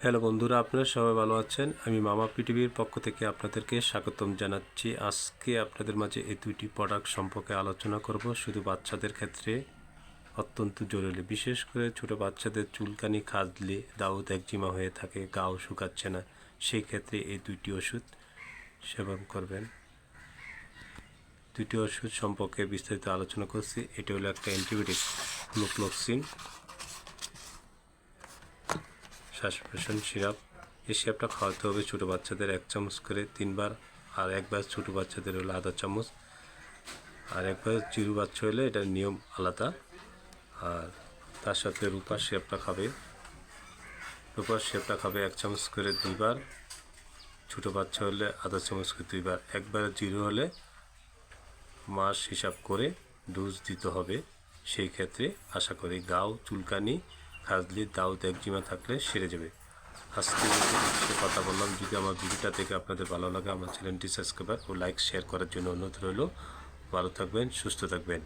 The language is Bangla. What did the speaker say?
হ্যালো বন্ধুরা, আপনারা সবাই ভালো আছেন। আমি মামা পৃথিবীর পক্ষ থেকে আপনাদেরকে স্বাগতম জানাচ্ছি। আজকে আপনাদের মাঝে এই দুইটি প্রোডাক্ট সম্পর্কে আলোচনা করব। শুধু বাচ্চাদের ক্ষেত্রে অত্যন্ত জরুরি, বিশেষ করে ছোট বাচ্চাদের চুলকানি, খাজলি, দাউদ একজিমা হয়ে থাকে, গাও শুকাচ্ছে না, সেই ক্ষেত্রে এই দুইটি ওষুধ সেবন করবেন। দুইটি ওষুধ সম্পর্কে বিস্তারিত আলোচনা করছি। এটি হলো একটা অ্যান্টিবায়োটিক, ফ্লুক্লোক্সিন সাসপেনশন সিরাপ। এই সিরাপটা খাওয়াতে হবে ছোটো বাচ্চাদের 1 চামচ করে 3 বার, আর একবার ছোটো বাচ্চাদের হলে আধা চামচ, আর একবার জিরো বাচ্চা হলে এটার নিয়ম আলাদা। আর তার সাথে রূপার সিরাপটা খাবে 1 চামচ করে 2 বার, ছোটো বাচ্চা হলে আধা চামচ করে 2 বার, একবার জিরো হলে মাস হিসাব করে ডোজ দিতে হবে। সেই ক্ষেত্রে আশা করি গাও, চুলকানি, খাজলি, দাউদ একজিমা থাকলে সেরে যাবে। আজকে কথা বললাম। যদি আমার ভিডিওটা থেকে আপনাদের ভালো লাগে, আমার চ্যানেলটি সাবস্ক্রাইব ও লাইক শেয়ার করার জন্য অনুরোধ রইল। ভালো থাকবেন, সুস্থ থাকবেন।